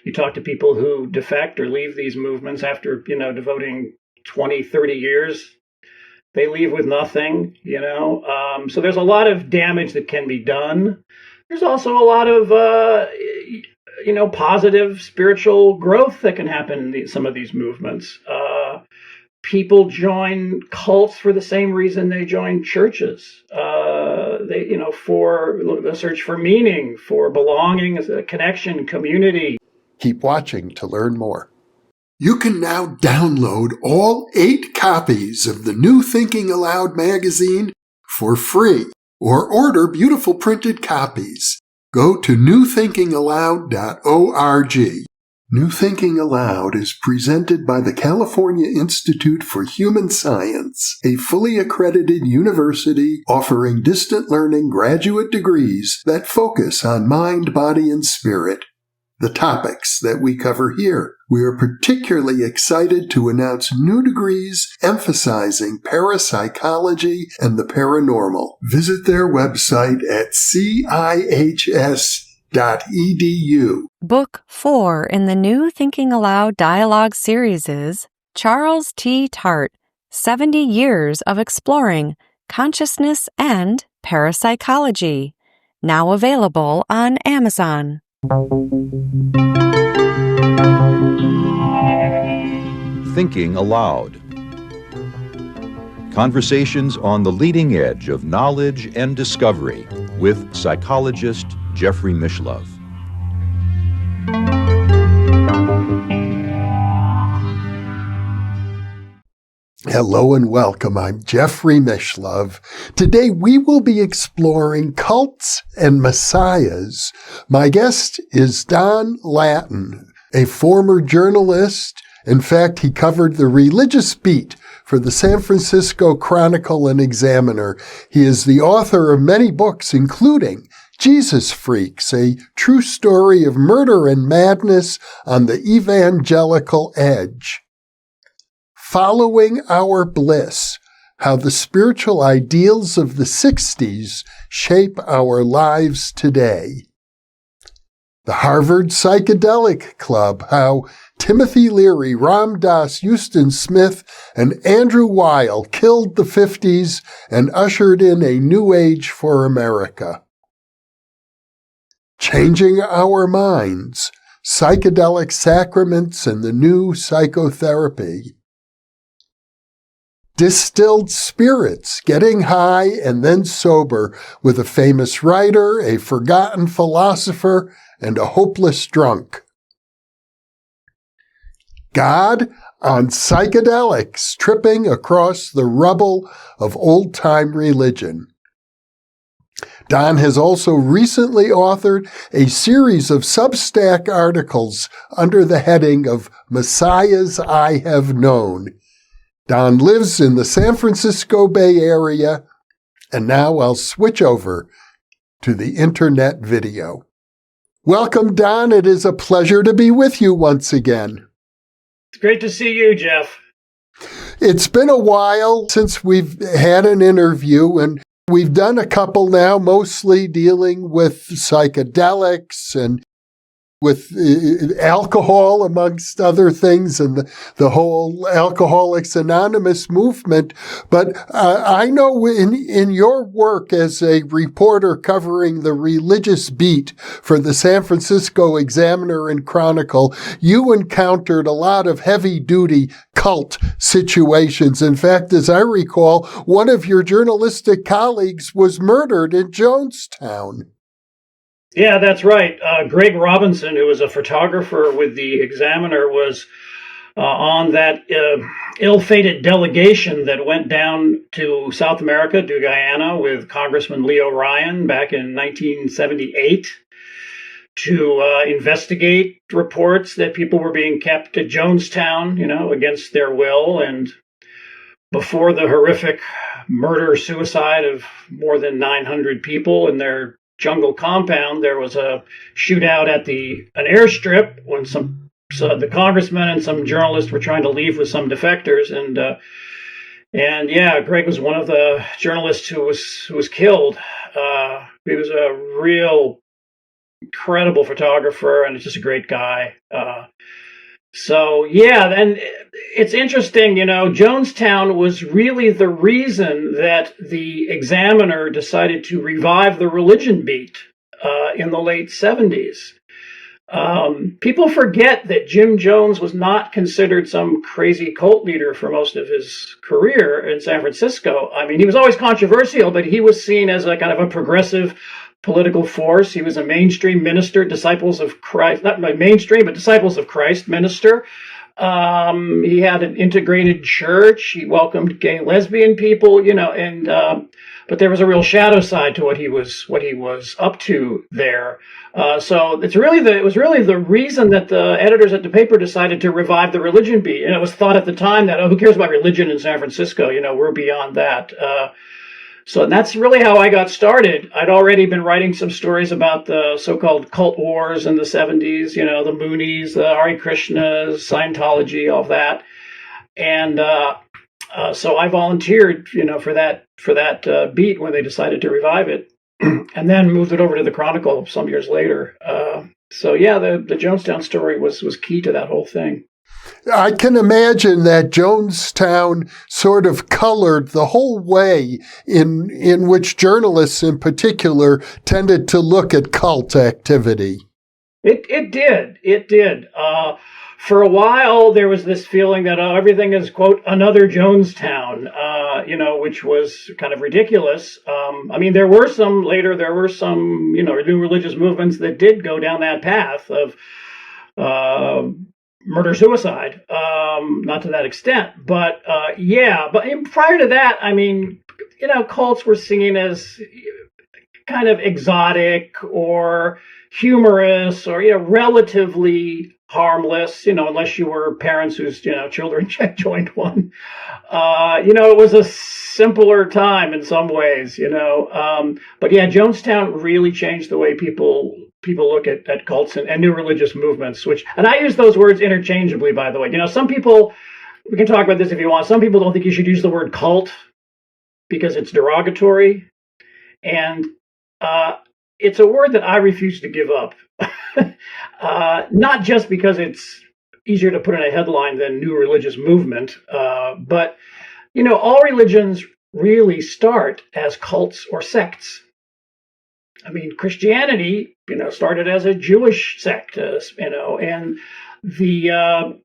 You talk to people who defect or leave these movements after, devoting 20, 30 years. They leave with nothing, So there's a lot of damage that can be done. There's also a lot of, positive spiritual growth that can happen in some of these movements. People join cults for the same reason they join churches. For the search for meaning, for belonging, a connection, community. Keep watching to learn more. You can now download all 8 copies of the New Thinking Aloud magazine for free, or order beautiful printed copies. Go to newthinkingaloud.org. New Thinking Aloud is presented by the California Institute for Human Science, a fully accredited university offering distant learning graduate degrees that focus on mind, body, and spirit. The topics that we cover here. We are particularly excited to announce new degrees emphasizing parapsychology and the paranormal. Visit their website at cihs.edu. Book 4 in the New Thinking Aloud dialogue series is Charles T. Tart, 70 Years of Exploring Consciousness and Parapsychology, now available on Amazon. Thinking Aloud. Conversations on the leading edge of knowledge and discovery with psychologist Jeffrey Mishlove. Hello and welcome. I'm Jeffrey Mishlove. Today we will be exploring cults and messiahs. My guest is Don Lattin, a former journalist. In fact, he covered the religious beat for the San Francisco Chronicle and Examiner. He is the author of many books, including Jesus Freaks, a true story of murder and madness on the evangelical edge. Following Our Bliss, How the Spiritual Ideals of the Sixties Shape Our Lives Today. The Harvard Psychedelic Club, How Timothy Leary, Ram Dass, Huston Smith, and Andrew Weil killed the Fifties and ushered in a new age for America. Changing Our Minds, Psychedelic Sacraments and the New Psychotherapy. Distilled Spirits, Getting High and Then Sober, with a famous writer, a forgotten philosopher, and a hopeless drunk. God on Psychedelics, Tripping Across the Rubble of Old-Time Religion. Don has also recently authored a series of Substack articles under the heading of Messiahs I Have Known. Don lives in the San Francisco Bay Area, and now I'll switch over to the internet video. Welcome, Don. It is a pleasure to be with you once again. It's great to see you, Jeff. It's been a while since we've had an interview, and we've done a couple now, mostly dealing with psychedelics and with alcohol, amongst other things, and the whole Alcoholics Anonymous movement. But I know in your work as a reporter covering the religious beat for the San Francisco Examiner and Chronicle, you encountered a lot of heavy-duty cult situations. In fact, as I recall, one of your journalistic colleagues was murdered in Jonestown. Yeah, that's right. Greg Robinson, who was a photographer with the Examiner, was on that ill-fated delegation that went down to South America, to Guyana, with Congressman Leo Ryan back in 1978 to investigate reports that people were being kept at Jonestown, against their will. And before the horrific murder-suicide of more than 900 people in their jungle compound, there was a shootout at an airstrip when the congressman and some journalists were trying to leave with some defectors, and yeah, Greg was one of the journalists who was killed. He was a real incredible photographer, and just a great guy. So yeah, and it's interesting, Jonestown was really the reason that the Examiner decided to revive the religion beat in the late 70s. People forget that Jim Jones was not considered some crazy cult leader for most of his career in San Francisco. I mean, he was always controversial, but he was seen as a kind of a progressive political force. He was a mainstream minister, Disciples of Christ, not mainstream, but Disciples of Christ minister. He had an integrated church. He welcomed gay and lesbian people, but there was a real shadow side to what he was up to there. So it was really the reason that the editors at the paper decided to revive the religion beat. And it was thought at the time that, who cares about religion in San Francisco? We're beyond that. So that's really how I got started. I'd already been writing some stories about the so-called cult wars in the 70s, the Moonies, the Hare Krishnas, Scientology, all of that. And so I volunteered, for that beat when they decided to revive it, and then moved it over to the Chronicle some years later. So yeah, the Jonestown story was key to that whole thing. I can imagine that Jonestown sort of colored the whole way in which journalists in particular tended to look at cult activity. It did. For a while, there was this feeling that everything is, quote, another Jonestown, which was kind of ridiculous. There were some new religious movements that did go down that path of murder-suicide, not to that extent. But prior to that, cults were seen as kind of exotic or humorous or, relatively harmless, unless you were parents whose, children joined one. It was a simpler time in some ways, but yeah, Jonestown really changed the way people look at cults and new religious movements, and I use those words interchangeably, by the way. Some people, we can talk about this if you want, some people don't think you should use the word cult because it's derogatory. And it's a word that I refuse to give up. Not just because it's easier to put in a headline than new religious movement, but, all religions really start as cults or sects. Christianity, started as a Jewish sect, and the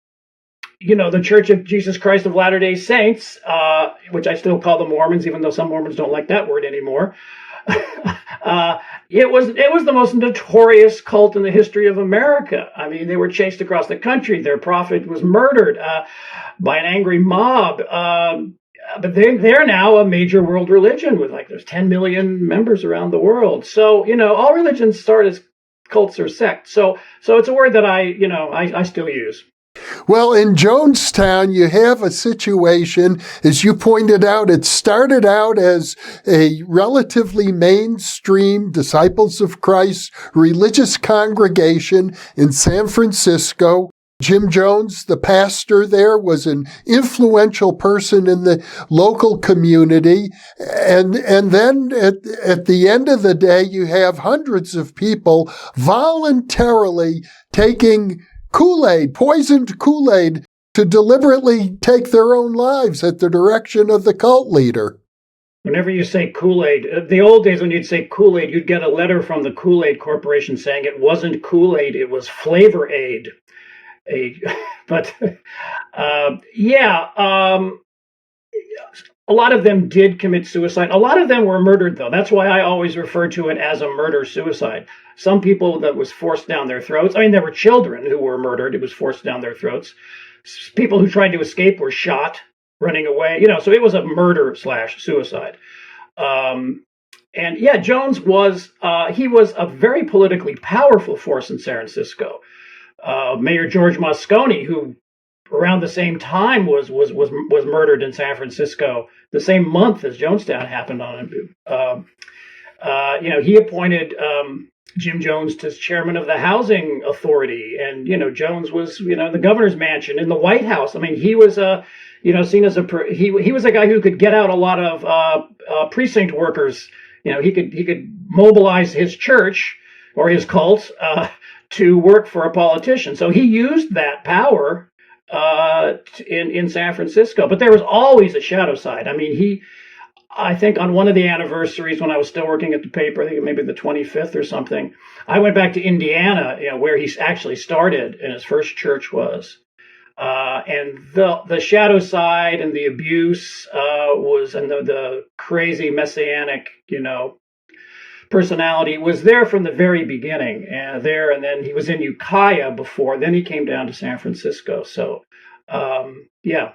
Church of Jesus Christ of Latter-day Saints, which I still call the Mormons, even though some Mormons don't like that word anymore. It was the most notorious cult in the history of America. They were chased across the country. Their prophet was murdered by an angry mob. But they're now a major world religion with there's 10 million members around the world. So, all religions start as cults or sects. So it's a word that I still use. Well, in Jonestown, you have a situation, as you pointed out, it started out as a relatively mainstream Disciples of Christ religious congregation in San Francisco. Jim Jones, the pastor there, was an influential person in the local community. And then at the end of the day, you have hundreds of people voluntarily taking Kool-Aid, poisoned Kool-Aid, to deliberately take their own lives at the direction of the cult leader. Whenever you say Kool-Aid, the old days when you'd say Kool-Aid, you'd get a letter from the Kool-Aid Corporation saying it wasn't Kool-Aid, it was Flavor Aid. A lot of them did commit suicide. A lot of them were murdered, though. That's why I always refer to it as a murder-suicide. Some people that was forced down their throats. There were children who were murdered. It was forced down their throats. People who tried to escape were shot running away. So it was a murder/suicide. Jones was a very politically powerful force in San Francisco. Mayor George Moscone, who around the same time was murdered in San Francisco, the same month as Jonestown happened on him. He appointed Jim Jones to chairman of the housing authority, and Jones was the governor's mansion in the White House. He was seen as he was a guy who could get out a lot of precinct workers. He could mobilize his church, or his cult to work for a politician. So he used that power in San Francisco. But there was always a shadow side. I mean, I think on one of the anniversaries when I was still working at the paper, I think maybe the 25th or something, I went back to Indiana, where he actually started and his first church was. And the shadow side and the abuse and the crazy messianic, personality was there from the very beginning. And then he was in Ukiah before. Then he came down to San Francisco. So, yeah.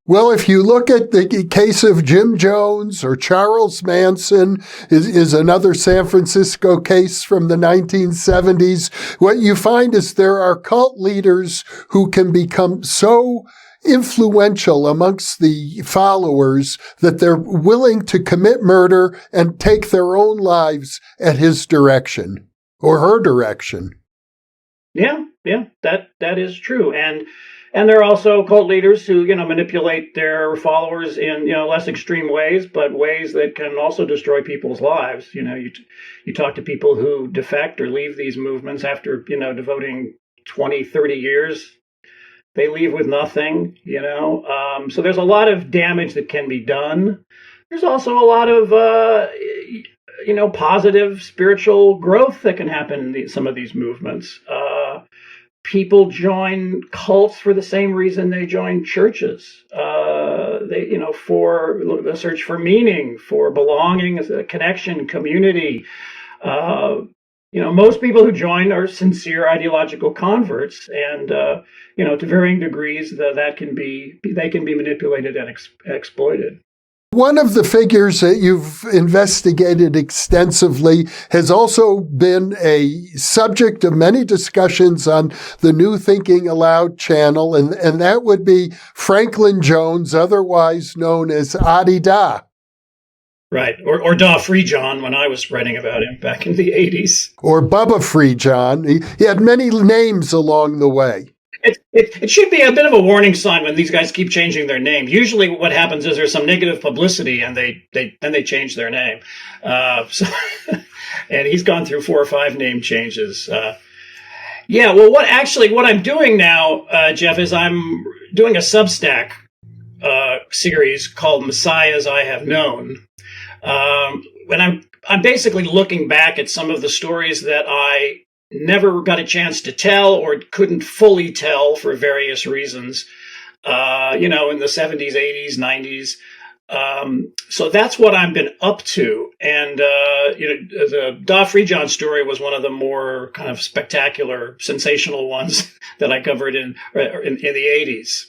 Well, if you look at the case of Jim Jones or Charles Manson is another San Francisco case from the 1970s, what you find is there are cult leaders who can become so influential amongst the followers that they're willing to commit murder and take their own lives at his direction or her direction. Yeah, that is true. And there are also cult leaders who, manipulate their followers in, less extreme ways, but ways that can also destroy people's lives. You talk to people who defect or leave these movements after, devoting 20, 30 years. They leave with nothing, So there's a lot of damage that can be done. There's also a lot of, positive spiritual growth that can happen in some of these movements. People join cults for the same reason they join churches. For the search for meaning, for belonging, connection, community. Most people who join are sincere ideological converts, and to varying degrees, they can be manipulated and exploited. One of the figures that you've investigated extensively has also been a subject of many discussions on the New Thinking Aloud channel, and that would be Franklin Jones, otherwise known as Adida. Right, or Da Free John when I was writing about him back in the 80s. Or Bubba Free John. He had many names along the way. It should be a bit of a warning sign when these guys keep changing their names. Usually what happens is there's some negative publicity and they change their name. And he's gone through 4 or 5 name changes. What I'm doing now, Jeff, is I'm doing a Substack series called Messiahs I Have Known. And I'm basically looking back at some of the stories that I never got a chance to tell or couldn't fully tell for various reasons, in the 70s, 80s, 90s. So that's what I've been up to. And, the Da Free John story was one of the more kind of spectacular, sensational ones that I covered in the 80s.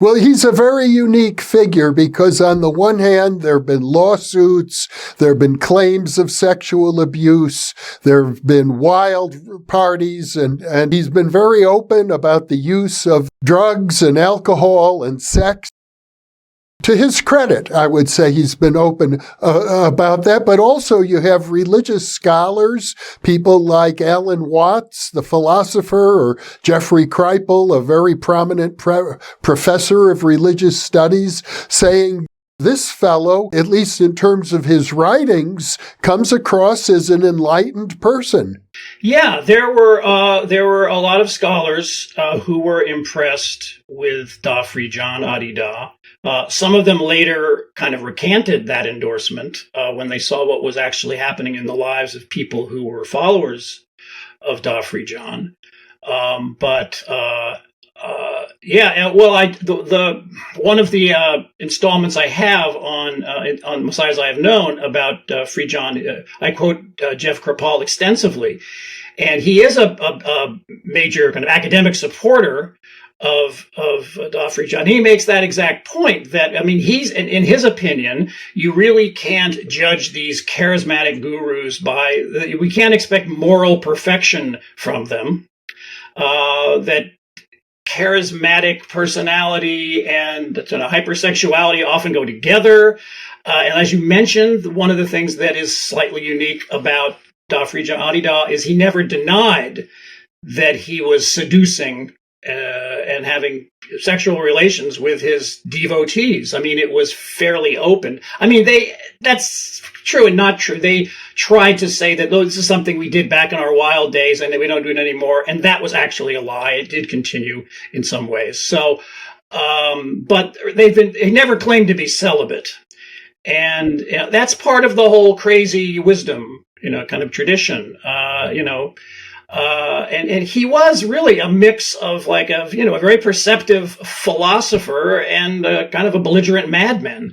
Well, he's a very unique figure because on the one hand, there have been lawsuits, there have been claims of sexual abuse, there have been wild parties, and he's been very open about the use of drugs and alcohol and sex. To his credit, I would say he's been open about that, but also you have religious scholars, people like Alan Watts, the philosopher, or Jeffrey Kripal, a very prominent professor of religious studies, saying this fellow, at least in terms of his writings, comes across as an enlightened person. Yeah, there were a lot of scholars who were impressed with Da Free John, Adida. Some of them later kind of recanted that endorsement when they saw what was actually happening in the lives of people who were followers of Da Free John. One of the installments I have on Messiahs I Have Known about Free John, I quote Jeff Kripal extensively, and he is a major kind of academic supporter of Da Free John. He makes that exact point that, he's, in his opinion, you really can't judge these charismatic gurus we can't expect moral perfection from them, that charismatic personality and hypersexuality often go together. And as you mentioned, one of the things that is slightly unique about Da Free John Adida is he never denied that he was seducing and having sexual relations with his devotees. It was fairly open. That's true and not true. They tried to say that, oh, this is something we did back in our wild days and that we don't do it anymore. And that was actually a lie. It did continue in some ways. So, but he never claimed to be celibate. And that's part of the whole crazy wisdom, kind of tradition, and he was really a mix of a very perceptive philosopher and kind of a belligerent madman.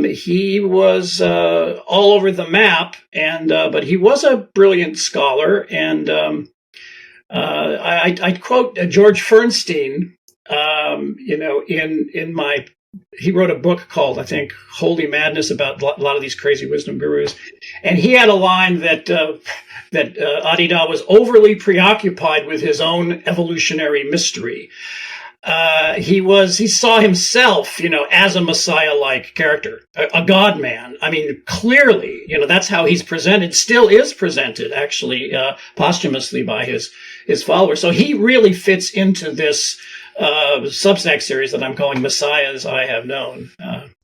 He was all over the map, but he was a brilliant scholar. And I quote George Fernstein, in my. He wrote a book called, I think, Holy Madness, about a lot of these crazy wisdom gurus. And he had a line that Adida was overly preoccupied with his own evolutionary mystery. He saw himself, as a Messiah-like character, a God-man. I mean, clearly, that's how he's presented, still is presented, actually, posthumously by his followers. So he really fits into this Substack series that I'm calling Messiahs I Have Known.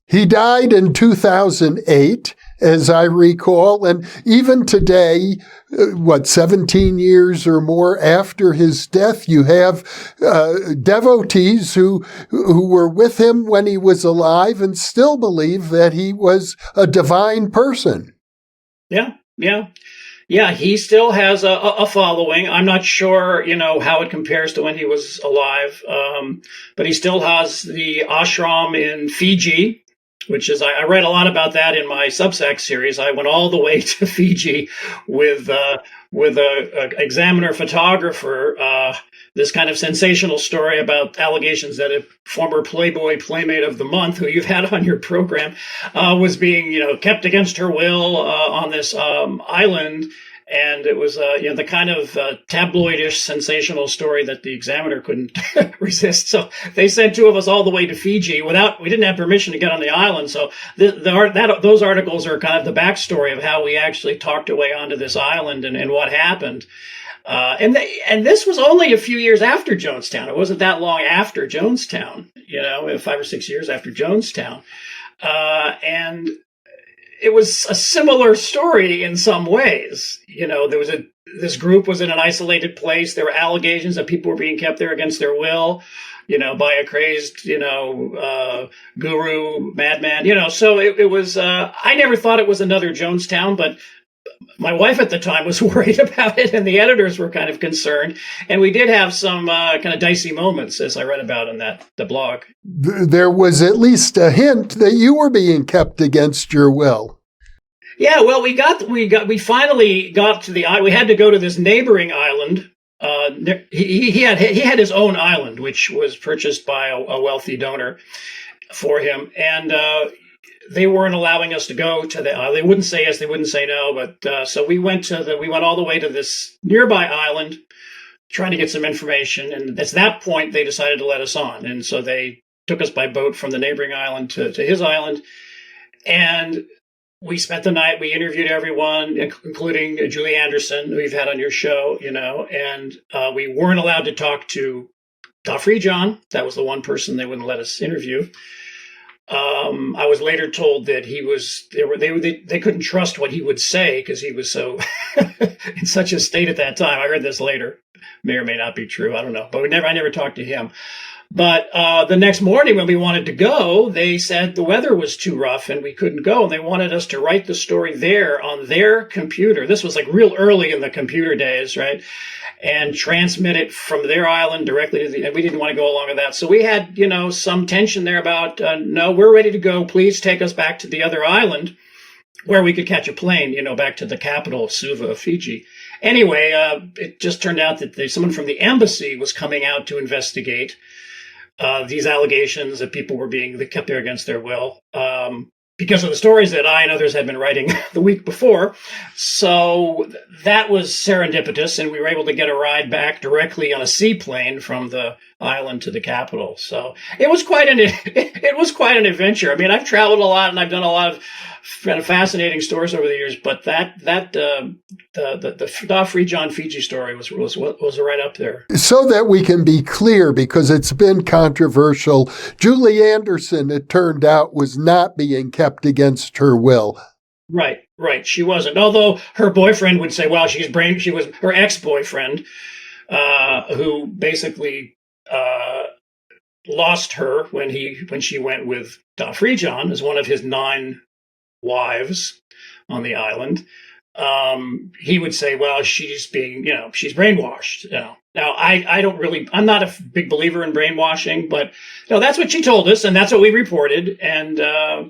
He died in 2008, as I recall, and even today, 17 years or more after his death, you have devotees who were with him when he was alive and still believe that he was a divine person. Yeah. Yeah, he still has a following. I'm not sure, how it compares to when he was alive. But he still has the ashram in Fiji, which is, I read a lot about that in my Substack series. I went all the way to Fiji with a Examiner photographer, this kind of sensational story about allegations that a former Playboy Playmate of the Month, who you've had on your program, was being, kept against her will on this island. And it was, the kind of tabloidish, sensational story that the Examiner couldn't resist. So they sent two of us all the way to Fiji we didn't have permission to get on the island. So those articles are kind of the backstory of how we actually talked our way onto this island and what happened. And this was only a few years after Jonestown. It wasn't that long after Jonestown, 5 or 6 years after Jonestown. And it was a similar story in some ways. This group was in an isolated place. There were allegations that people were being kept there against their will, by a crazed, guru, madman, so it was, I never thought it was another Jonestown, but my wife at the time was worried about it, and the editors were kind of concerned. And we did have some kind of dicey moments, as I read about in the blog. There was at least a hint that you were being kept against your will. Yeah, well, we finally got to we had to go to this neighboring island. He had his own island, which was purchased by a wealthy donor for him, and they weren't allowing us to go to the island. They wouldn't say yes, they wouldn't say no. But so we went all the way to this nearby island, trying to get some information. And at that point, they decided to let us on. And so they took us by boat from the neighboring island to his island. And we spent the night. We interviewed everyone, including Julie Anderson, who we've had on your show, and we weren't allowed to talk to Dafri John. That was the one person they wouldn't let us interview. I was later told that they couldn't trust what he would say because he was so in such a state at that time. I heard this later. May or may not be true. I don't know. But I never talked to him. But the next morning when we wanted to go, they said the weather was too rough and we couldn't go. And they wanted us to write the story there on their computer. This was real early in the computer days, right? And transmit it from their island directly to and we didn't want to go along with that. So we had, some tension there about, no, we're ready to go. Please take us back to the other island where we could catch a plane, back to the capital, Suva of Fiji. Anyway, it just turned out that someone from the embassy was coming out to investigate these allegations that people were being kept there against their will. Because of the stories that I and others had been writing the week before. So that was serendipitous, and we were able to get a ride back directly on a seaplane from the island to the capital. So it was quite an adventure. I mean, I've traveled a lot and I've done a lot of kind of fascinating stories over the years, but the Dafri John Fiji story was right up there. So that we can be clear, because it's been controversial, Julie Anderson, it turned out, was not being kept against her will. Right. Right, she wasn't. Although her boyfriend would say, well, she was her ex-boyfriend, who basically lost her when she went with Fijian as one of his 9 wives on the island. He would say, well, she's being, she's brainwashed. Now I'm not a big believer in brainwashing, but that's what she told us, and that's what we reported. And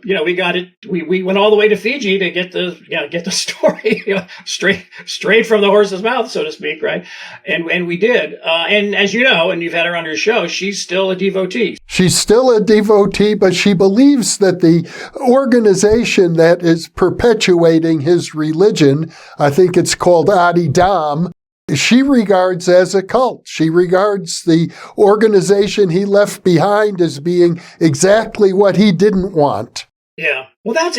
we got it. We went all the way to Fiji to get the story straight from the horse's mouth, so to speak, right? And we did. And as you know, and you've had her on your show, she's still a devotee. She's still a devotee, but she believes that the organization that is perpetuating his religion, I think it's called Adida, she regards as a cult. She regards the organization he left behind as being exactly what he didn't want. Yeah. Well, that's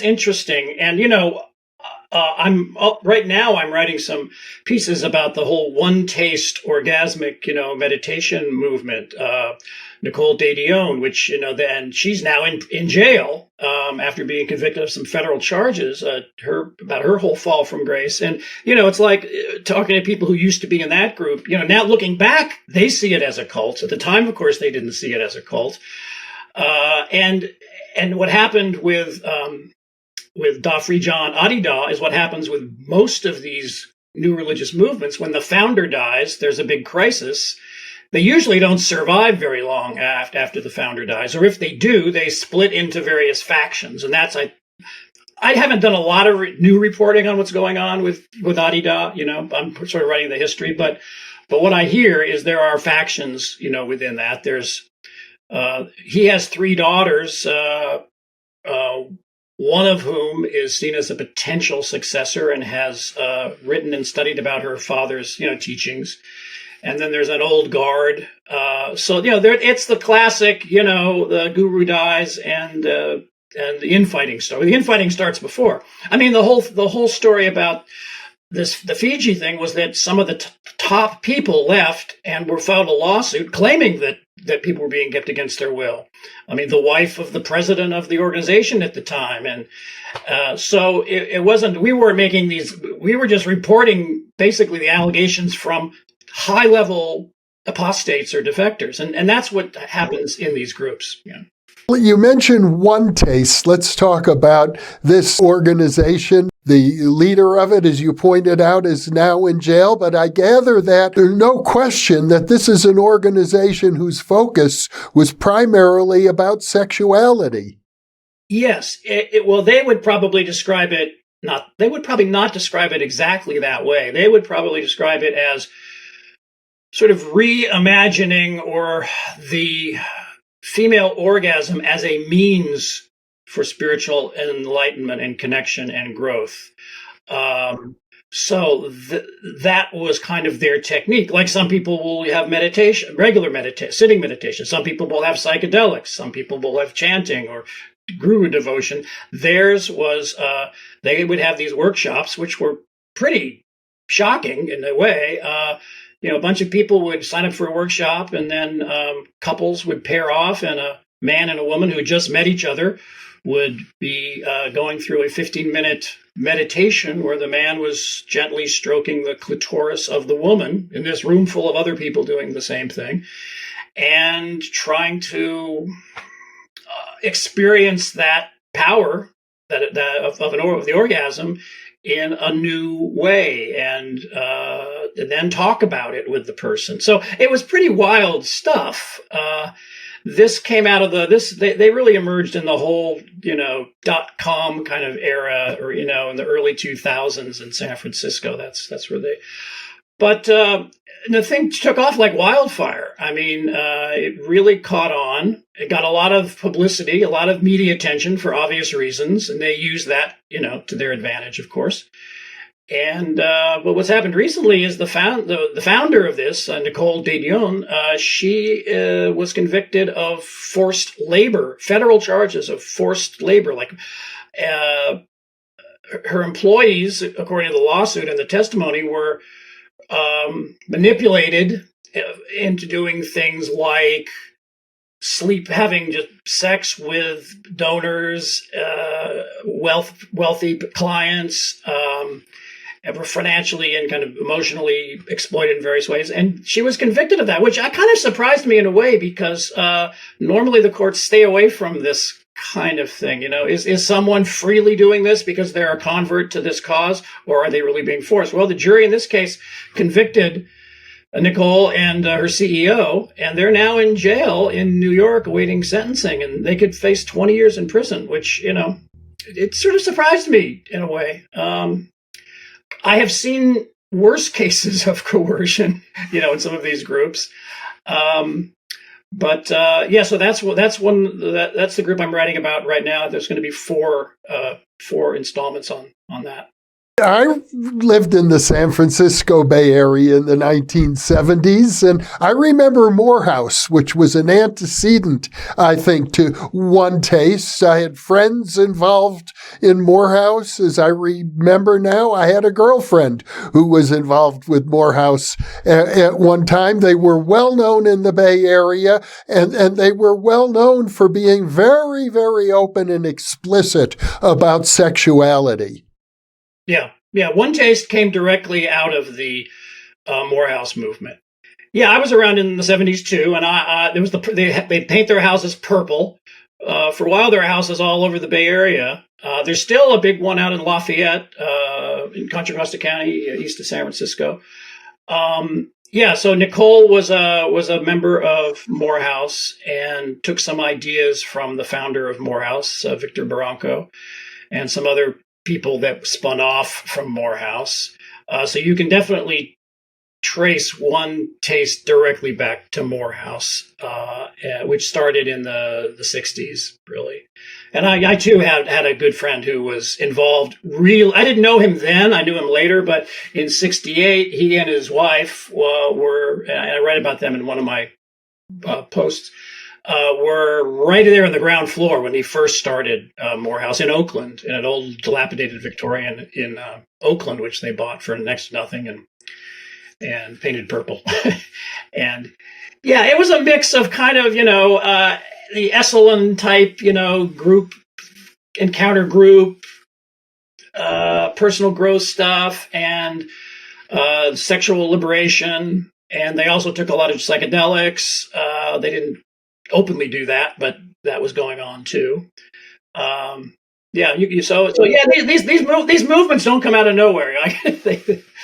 interesting. And, I'm right now I'm writing some pieces about the whole OneTaste orgasmic, meditation movement. Nicole DeDion, which, and she's now in jail after being convicted of some federal charges, about her whole fall from grace. And, it's like talking to people who used to be in that group, now looking back, they see it as a cult. At the time, of course, they didn't see it as a cult. And what happened with Fijian Adida is what happens with most of these new religious movements. When the founder dies, there's a big crisis. They usually don't survive very long after the founder dies, or if they do, they split into various factions. And that's I haven't done a lot of new reporting on what's going on with Adida. I'm sort of writing the history, but what I hear is there are factions, within that. There's he has 3 daughters, one of whom is seen as a potential successor and has written and studied about her father's, teachings. And then there's an old guard. It's the classic, the guru dies and the infighting story. The infighting starts before. I mean, the whole story about the Fiji thing was that some of the top people left and were filed a lawsuit claiming that people were being kept against their will. I mean, the wife of the president of the organization at the time. And so it wasn't, we were just reporting basically the allegations from high-level apostates or defectors. And that's what happens in these groups. Yeah. You mentioned OneTaste. Let's talk about this organization. The leader of it, as you pointed out, is now in jail, but I gather that there's no question that this is an organization whose focus was primarily about sexuality. Yes. Well, they would probably describe it they would probably not describe it exactly that way. They would probably describe it as sort of reimagining or the female orgasm as a means for spiritual enlightenment and connection and growth. So that was kind of their technique. Like some people will have meditation, regular meditation, sitting meditation. Some people will have psychedelics. Some people will have chanting or guru devotion. Theirs was, they would have these workshops, which were pretty shocking in a way. A bunch of people would sign up for a workshop, and then couples would pair off, and a man and a woman who had just met each other would be going through a 15-minute meditation where the man was gently stroking the clitoris of the woman in this room full of other people doing the same thing and trying to experience that power of the orgasm in a new way, and then talk about it with the person. So it was pretty wild stuff. This came out of they really emerged in the whole, .com kind of era, or, in the early 2000s in San Francisco. That's where but the thing took off like wildfire. I mean, it really caught on. It got a lot of publicity, a lot of media attention for obvious reasons, and they used that, to their advantage, of course. And but what's happened recently is the founder of this, Nicole DeDion, she was convicted of forced labor, federal charges of forced labor. Like her employees, according to the lawsuit and the testimony, were manipulated into doing things like having just sex with donors, wealthy clients, were financially and kind of emotionally exploited in various ways. And she was convicted of that, which kind of surprised me in a way, because normally the courts stay away from this kind of thing. Is someone freely doing this because they're a convert to this cause, or are they really being forced? Well, the jury in this case convicted Nicole and her CEO, and they're now in jail in New York awaiting sentencing, and they could face 20 years in prison, which, it sort of surprised me in a way. I have seen worse cases of coercion, in some of these groups. So that's the group I'm writing about right now. There's going to be four installments on that. I lived in the San Francisco Bay Area in the 1970s, and I remember Morehouse, which was an antecedent, I think, to OneTaste. I had friends involved in Morehouse. As I remember now, I had a girlfriend who was involved with Morehouse at one time. They were well known in the Bay Area, and they were well known for being very, very open and explicit about sexuality. Yeah. OneTaste came directly out of the Morehouse movement. Yeah, I was around in the 70s too, and they paint their houses purple. For a while, there are houses all over the Bay Area. There's still a big one out in Lafayette, in Contra Costa County, east of San Francisco. So Nicole was a member of Morehouse and took some ideas from the founder of Morehouse, Victor Barranco, and some other people that spun off from Morehouse. So you can definitely trace OneTaste directly back to Morehouse, which started in the 60s, really. And I too had a good friend who was involved. I didn't know him then. I knew him later, but in 68, he and his wife were, and I read about them in one of my posts, were right there on the ground floor when he first started Morehouse in Oakland, in an old dilapidated Victorian in Oakland, which they bought for next to nothing and painted purple. And yeah, it was a mix of kind of, the Esalen type, group, encounter group, personal growth stuff, and sexual liberation. And they also took a lot of psychedelics. They didn't openly do that, but that was going on too. These movements don't come out of nowhere.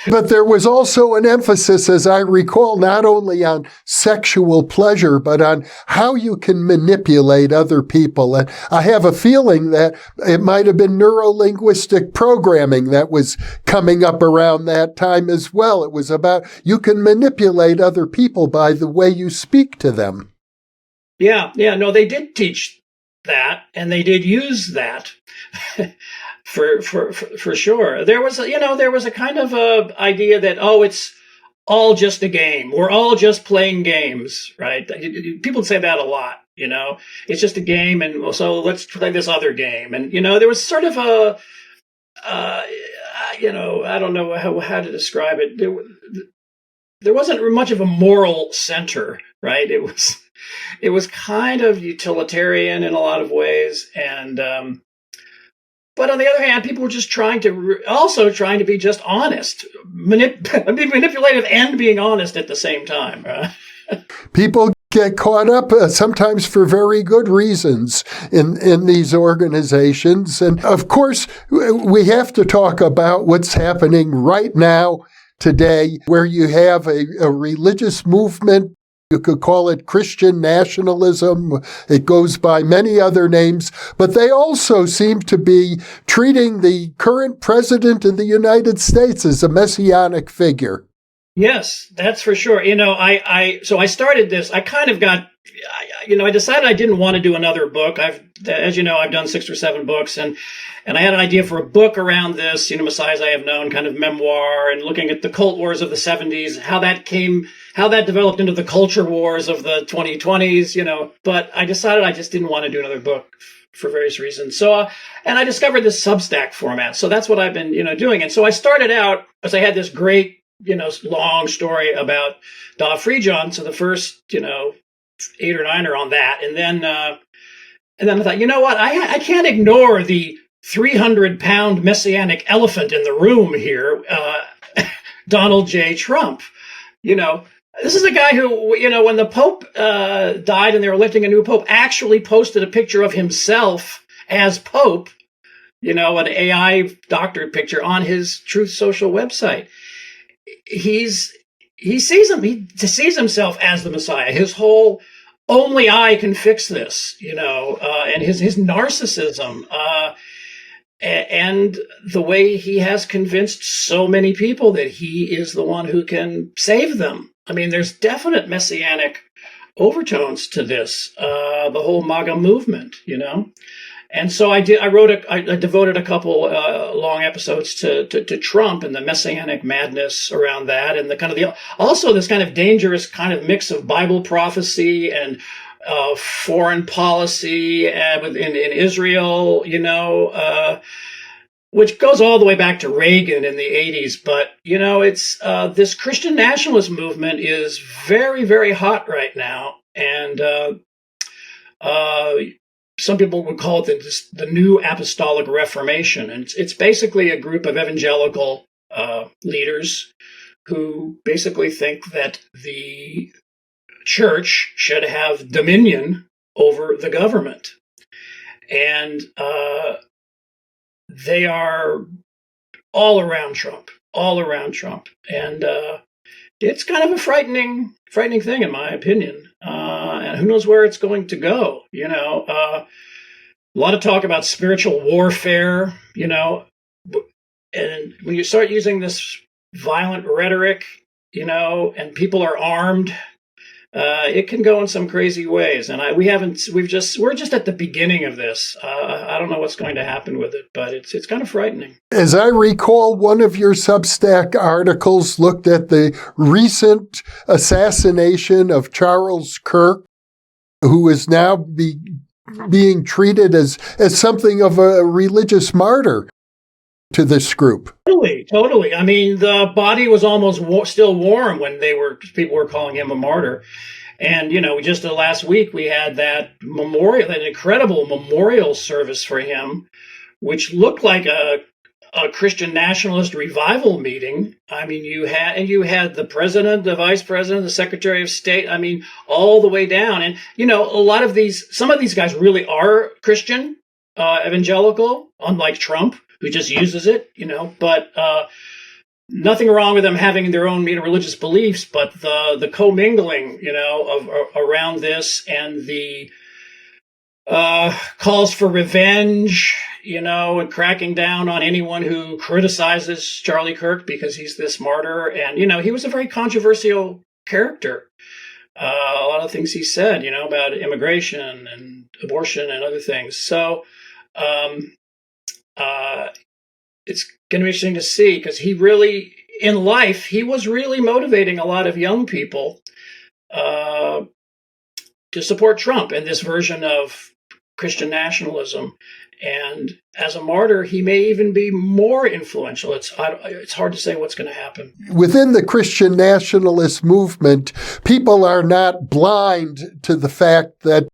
But there was also an emphasis, as I recall, not only on sexual pleasure, but on how you can manipulate other people. And I have a feeling that it might have been neuro-linguistic programming that was coming up around that time as well. It was about you can manipulate other people by the way you speak to them. No, they did teach that, and they did use that for sure. There was a kind of a idea that, it's all just a game. We're all just playing games, right? People say that a lot. It's just a game, and so let's play this other game. And there was sort of a, I don't know how to describe it. There wasn't much of a moral center, right? It was kind of utilitarian in a lot of ways, and but on the other hand, people were just trying to be just honest, manipulative, and being honest at the same time. Right? People get caught up sometimes for very good reasons in these organizations, and of course, we have to talk about what's happening right now today, where you have a religious movement. You could call it Christian nationalism. It goes by many other names, but they also seem to be treating the current president of the United States as a messianic figure. Yes, that's for sure. So I started this. I kind of got, I decided I didn't want to do another book. As you know, I've done 6 or 7 books, and I had an idea for a book around this, Messiahs I Have Known, kind of memoir, and looking at the cult wars of the 70s, how that developed into the culture wars of the 2020s, but I decided I just didn't want to do another book for various reasons. So, and I discovered this Substack format. So that's what I've been, doing. And so I started out as I had this great, long story about Da Friedjon. So the first, 8 or 9 are on that. And then I thought, you know what? I can't ignore the 300-pound messianic elephant in the room here, Donald J. Trump. This is a guy who, when the Pope died and they were electing a new Pope, actually posted a picture of himself as Pope, an AI doctored picture on his Truth Social website. He sees himself as the Messiah. His whole only I can fix this, and his narcissism, and the way he has convinced so many people that he is the one who can save them. I mean, there's definite messianic overtones to this, the whole MAGA movement, And so I devoted a couple long episodes to Trump and the messianic madness around that, and also this kind of dangerous kind of mix of Bible prophecy and foreign policy in Israel, which goes all the way back to Reagan in the 80s. But, it's this Christian nationalist movement is very, very hot right now. And some people would call it the New Apostolic Reformation. And it's basically a group of evangelical leaders who basically think that the church should have dominion over the government. And they are all around Trump. And it's kind of a frightening thing, in my opinion. And who knows where it's going to go, a lot of talk about spiritual warfare, and when you start using this violent rhetoric, and people are armed, it can go in some crazy ways. And we're just at the beginning of this. I don't know what's going to happen with it, but it's kind of frightening. As I recall, one of your Substack articles looked at the recent assassination of Charles Kirk, who is now being treated as something of a religious martyr to this group. Totally. I mean, the body was almost still warm when people were calling him a martyr. And, just last week we had that incredible memorial service for him, which looked like a Christian nationalist revival meeting. I mean, you had the president, the vice president, the secretary of state. I mean, all the way down. And, some of these guys really are Christian, evangelical, unlike Trump, who just uses it, but nothing wrong with them having their own religious beliefs, but the commingling, around this, and the calls for revenge, and cracking down on anyone who criticizes Charlie Kirk because he's this martyr. And, he was a very controversial character. A lot of things he said, about immigration and abortion and other things. So it's going to be interesting to see, because he really, in life, he was really motivating a lot of young people to support Trump and this version of Christian nationalism. And as a martyr, he may even be more influential. It's hard to say what's going to happen. Within the Christian nationalist movement, people are not blind to the fact that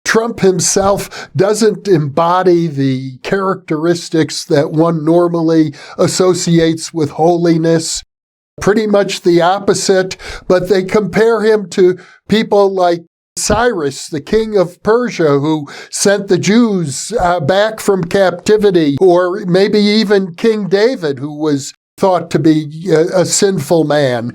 Trump himself doesn't embody the characteristics that one normally associates with holiness. Pretty much the opposite, but they compare him to people like Cyrus, the king of Persia, who sent the Jews back from captivity, or maybe even King David, who was thought to be a sinful man,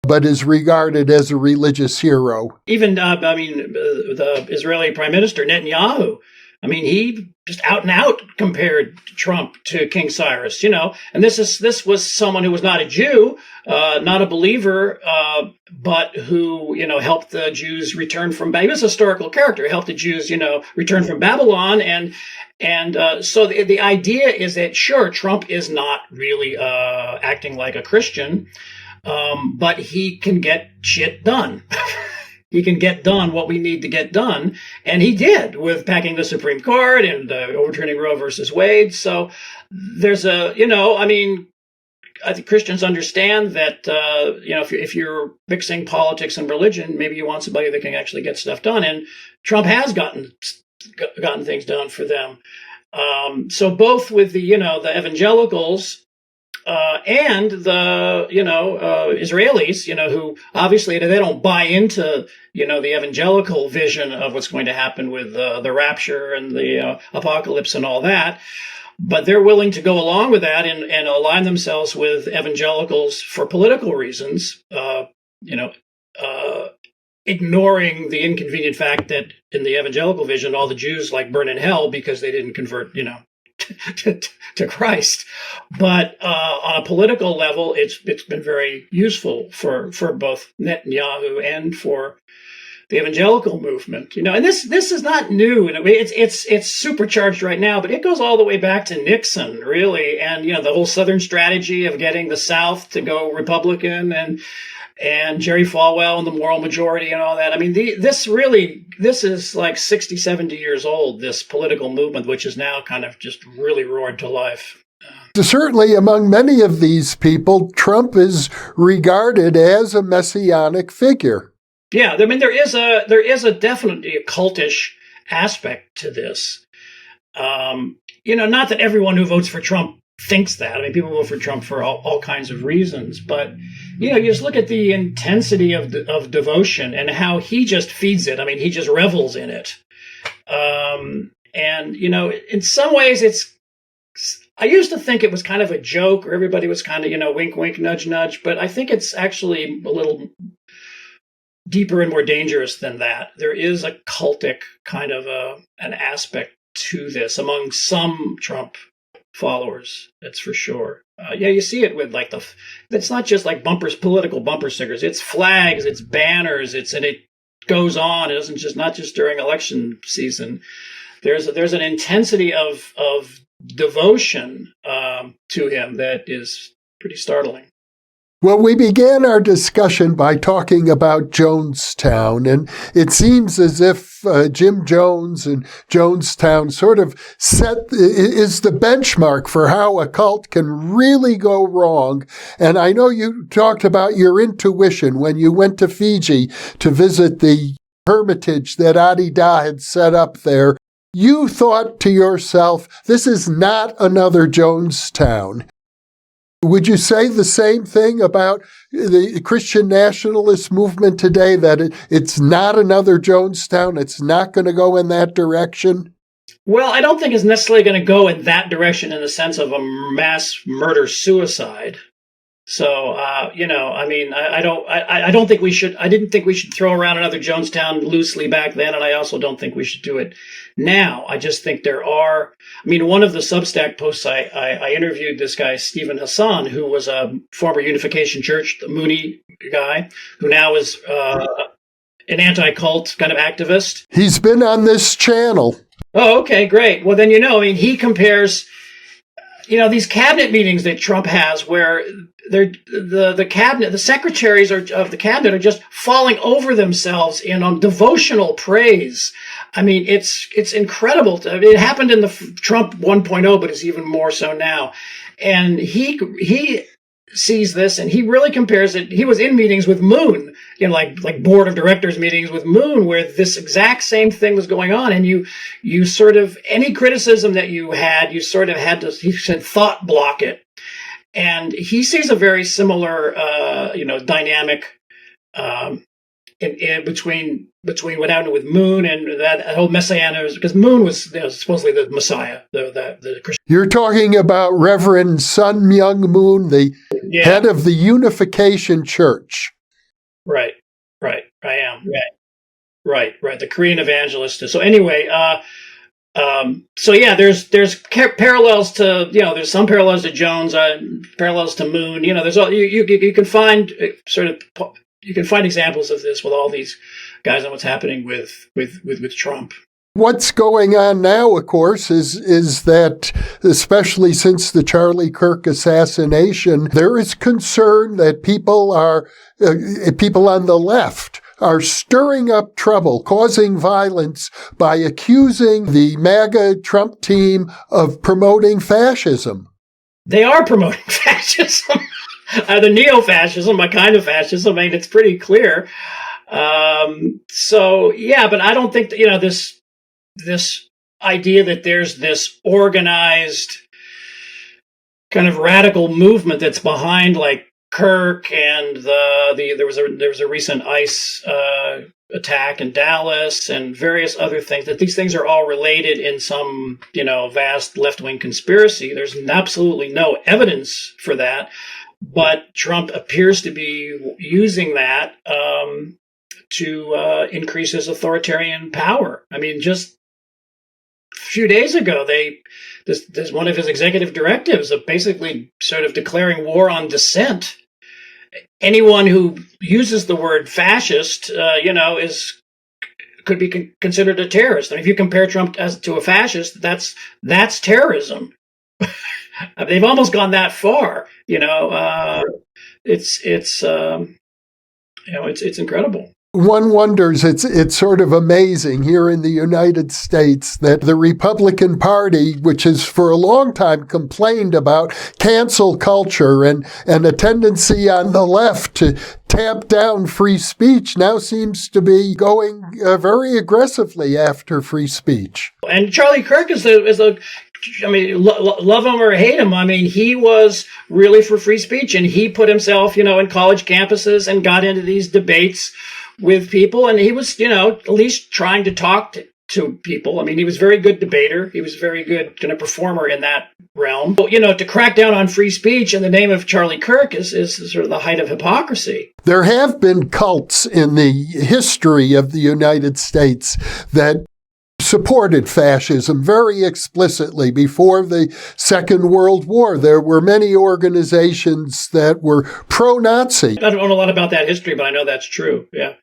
but is regarded as a religious hero. Even, the Israeli Prime Minister, Netanyahu, he just out and out compared Trump to King Cyrus, and this was someone who was not a Jew, not a believer, but who, helped the Jews return from Babylon. He was a historical character. He helped the Jews, return from Babylon. And so the idea is that, sure, Trump is not really acting like a Christian, but he can get shit done. He can get done what we need to get done. And he did, with packing the Supreme Court and overturning Roe versus Wade. So there's I think Christians understand that, if you're mixing politics and religion, maybe you want somebody that can actually get stuff done. And Trump has gotten things done for them. So both with the evangelicals and the Israelis, who obviously they don't buy into the evangelical vision of what's going to happen with the rapture and the apocalypse and all that. But they're willing to go along with that and align themselves with evangelicals for political reasons, ignoring the inconvenient fact that in the evangelical vision, all the Jews burn in hell because they didn't convert, to Christ. But on a political level, it's been very useful for both Netanyahu and for the evangelical movement, and this is not new. It's supercharged right now, but it goes all the way back to Nixon, really, and the whole Southern strategy of getting the South to go Republican and Jerry Falwell and the moral majority and all that. I mean, this is 60, 70 years old, this political movement, which is now kind of just really roared to life. Certainly among many of these people, Trump is regarded as a messianic figure. Yeah, I mean, there is a definitely a cultish aspect to this. Not that everyone who votes for Trump thinks that. I mean, people vote for Trump for all kinds of reasons, but you just look at the intensity of devotion and how he just feeds it. I mean, he just revels in it. And in some ways, I used to think it was kind of a joke, or everybody was kind of wink, wink, nudge, nudge. But I think it's actually a little deeper and more dangerous than that. There is a cultic kind of an aspect to this among some Trump followers. That's for sure. You see it with it's not just political bumper stickers. It's flags, it's banners, and it goes on. It doesn't not just during election season. There's an intensity of devotion to him that is pretty startling. Well, we began our discussion by talking about Jonestown, and it seems as if Jim Jones and Jonestown sort of is the benchmark for how a cult can really go wrong. And I know you talked about your intuition when you went to Fiji to visit the hermitage that Adida had set up there. You thought to yourself, this is not another Jonestown. Would you say the same thing about the Christian nationalist movement today, that it's not another Jonestown, it's not going to go in that direction? Well, I don't think it's necessarily going to go in that direction in the sense of a mass murder-suicide. So, I didn't think we should throw around another Jonestown loosely back then, and I also don't think we should do it now. I just think one of the Substack posts, I interviewed this guy, Stephen Hassan, who was a former Unification Church, the Mooney guy, who now is an anti-cult kind of activist. He's been on this channel. Oh, okay, great. Well, then, he compares, these cabinet meetings that Trump has where the cabinet, the secretaries of the cabinet are just falling over themselves in devotional praise. I mean, it's incredible. It happened in the Trump 1.0, but it's even more so now. And he sees this and he really compares it. He was in meetings with Moon, like board of directors meetings with Moon, where this exact same thing was going on. And you sort of, any criticism that you sort of had to, he said, thought block it. And he sees a very similar, dynamic in between what happened with Moon and that whole messianic, because Moon was supposedly the Messiah, the Christian. You're talking about Reverend Sun Myung Moon, the head of the Unification Church. Right. I am. Right. The Korean evangelist. So anyway, there's parallels to, there's some parallels to Jones, parallels to Moon. There's all you can find you can find examples of this with all these guys and what's happening with Trump. What's going on now, of course, is that, especially since the Charlie Kirk assassination, there is concern that people on the left are stirring up trouble, causing violence by accusing the MAGA Trump team of promoting fascism. they are promoting fascism, either neo-fascism, a kind of fascism. I mean, it's pretty clear. So yeah, but I don't think that, this idea that there's this organized kind of radical movement that's behind like Kirk and there was a recent ICE attack in Dallas and various other things, that these things are all related in some vast left-wing conspiracy. There's absolutely no evidence for that, but Trump appears to be using that to increase his authoritarian power. I mean, just a few days ago, there's one of his executive directives of basically sort of declaring war on dissent. Anyone who uses the word fascist, could be considered a terrorist. And if you compare Trump to a fascist, that's terrorism. They've almost gone that far. It's incredible. One wonders, it's sort of amazing here in the United States that the Republican Party, which has for a long time complained about cancel culture and a tendency on the left to tamp down free speech, now seems to be going very aggressively after free speech. And Charlie Kirk is I mean, love him or hate him, I mean, he was really for free speech, and he put himself, in college campuses and got into these debates with people, and he was, at least trying to talk to people. I mean, he was a very good debater. He was a very good kind of performer in that realm. But, to crack down on free speech in the name of Charlie Kirk is sort of the height of hypocrisy. There have been cults in the history of the United States that supported fascism very explicitly. Before the Second World War, there were many organizations that were pro-Nazi. I don't know a lot about that history, but I know that's true. Yeah.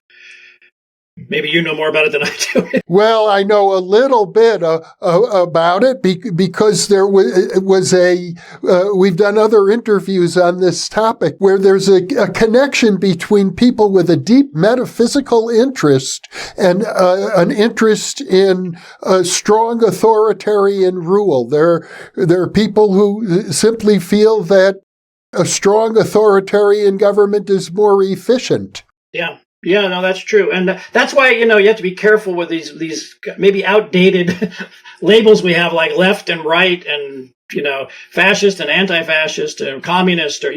Maybe you know more about it than I do. Well, I know a little bit about it because there was we've done other interviews on this topic where there's a connection between people with a deep metaphysical interest and an interest in a strong authoritarian rule. There are people who simply feel that a strong authoritarian government is more efficient. Yeah. Yeah, no, that's true. And that's why, you have to be careful with these maybe outdated labels we have, like left and right and, fascist and anti-fascist and communist, or,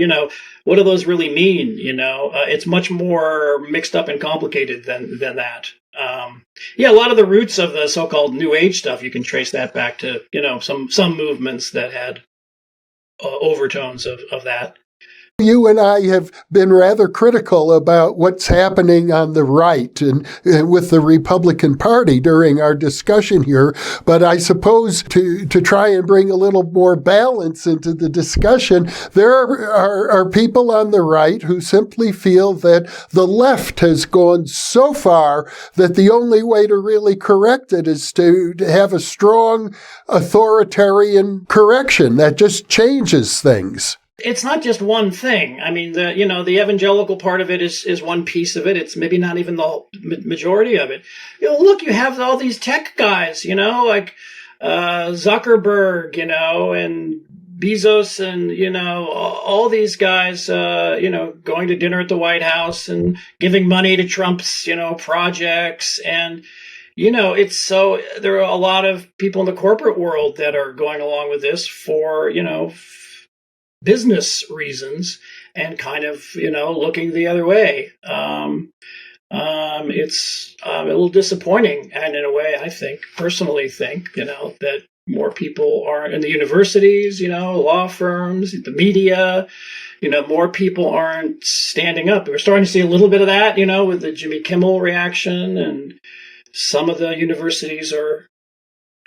what do those really mean? It's much more mixed up and complicated than that. A lot of the roots of the so-called New Age stuff, you can trace that back to, some movements that had overtones of that. You and I have been rather critical about what's happening on the right and with the Republican Party during our discussion here. But I suppose to try and bring a little more balance into the discussion, there are people on the right who simply feel that the left has gone so far that the only way to really correct it is to have a strong authoritarian correction that just changes things. It's not just one thing. I mean, the evangelical part of it is one piece of it. It's maybe not even the majority of it. Look, you have all these tech guys, like Zuckerberg, and Bezos, and all these guys, going to dinner at the White House and giving money to Trump's, projects, and it's so there are a lot of people in the corporate world that are going along with this for business reasons and kind of, looking the other way. It's a little disappointing. And in a way, I personally think, that more people are in the universities, law firms, the media, more people aren't standing up. We're starting to see a little bit of that, with the Jimmy Kimmel reaction, and some of the universities are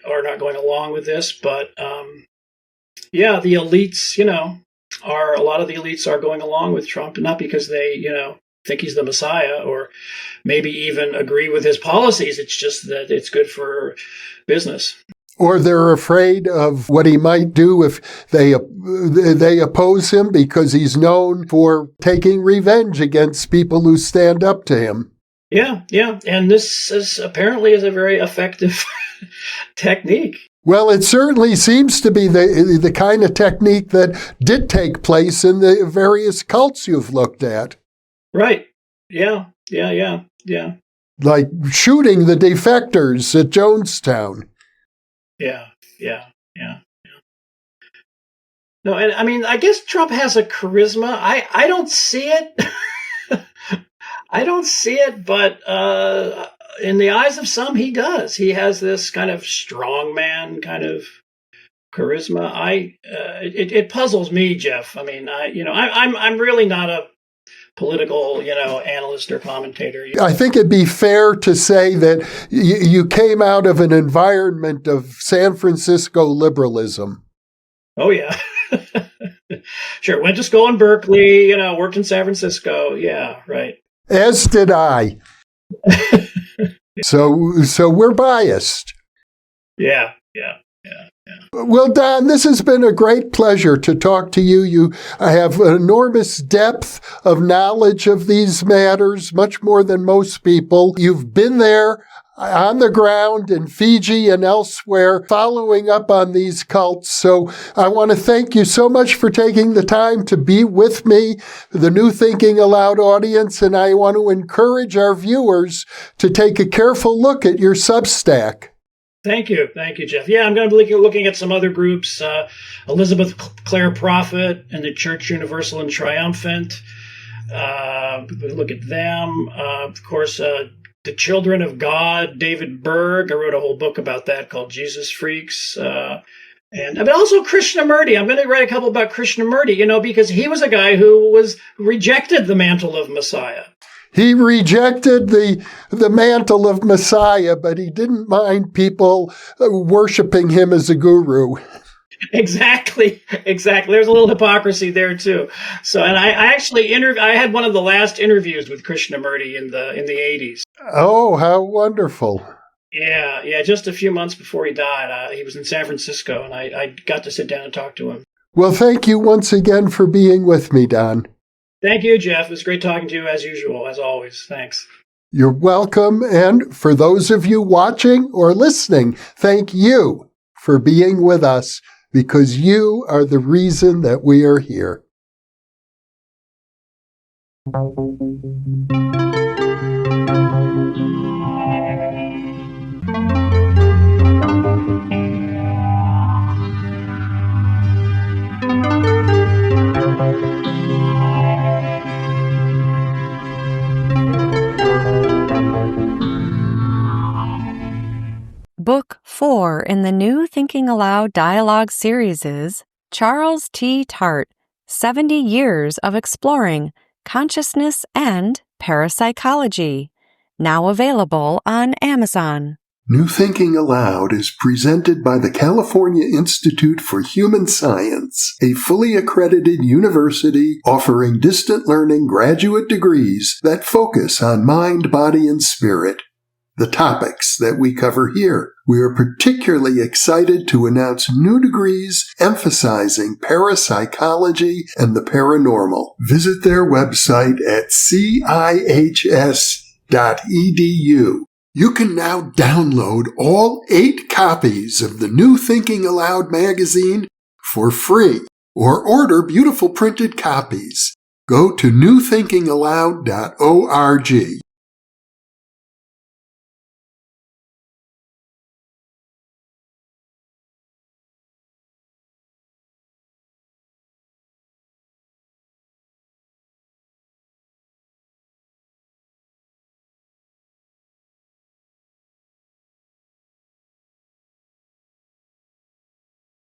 not going along with this, but, the elites, a lot of the elites are going along with Trump, not because they, think he's the Messiah or maybe even agree with his policies. It's just that it's good for business. Or they're afraid of what he might do if they oppose him because he's known for taking revenge against people who stand up to him. Yeah. And this is apparently a very effective technique. Well, it certainly seems to be the kind of technique that did take place in the various cults you've looked at. Right. Yeah. Like shooting the defectors at Jonestown. Yeah. No, and I mean, I guess Trump has a charisma. I don't see it. I don't see it, but in the eyes of some, he does. He has this kind of strongman kind of charisma. It puzzles me, Jeff. I mean, I'm really not a political, analyst or commentator. I think it'd be fair to say that you came out of an environment of San Francisco liberalism. Oh, yeah. Sure. Went to school in Berkeley, worked in San Francisco. Yeah, right. As did I. So we're biased. Yeah. Well, Don, this has been a great pleasure to talk to you. You have an enormous depth of knowledge of these matters, much more than most people. You've been there on the ground in Fiji and elsewhere, following up on these cults. So I want to thank you so much for taking the time to be with me, the New Thinking Aloud audience, and I want to encourage our viewers to take a careful look at your Substack. Thank you, Jeff. Yeah, I'm going to be looking at some other groups, Elizabeth Clare Prophet and the Church Universal and Triumphant. Look at them. Of course, the Children of God, David Berg. I wrote a whole book about that called Jesus Freaks. But also Krishnamurti. I'm going to write a couple about Krishnamurti, because he was a guy who rejected the mantle of Messiah. He rejected the mantle of Messiah, but he didn't mind people worshiping him as a guru. Exactly. There's a little hypocrisy there too. So, and I actually I had one of the last interviews with Krishnamurti in the 80s. Oh, how wonderful. Yeah. Just a few months before he died, he was in San Francisco, and I got to sit down and talk to him. Well, thank you once again for being with me, Don. Thank you, Jeff. It was great talking to you as usual, as always. Thanks. You're welcome. And for those of you watching or listening, thank you for being with us, because you are the reason that we are here. Book 4 in the New Thinking Aloud dialogue series is Charles T. Tart, 70 Years of Exploring Consciousness and Parapsychology, now available on Amazon. New Thinking Aloud is presented by the California Institute for Human Science, a fully accredited university offering distant learning graduate degrees that focus on mind, body, and spirit. The topics that we cover here. We are particularly excited to announce new degrees emphasizing parapsychology and the paranormal. Visit their website at cihs.edu. You can now download all 8 copies of the New Thinking Aloud magazine for free, or order beautiful printed copies. Go to newthinkingaloud.org.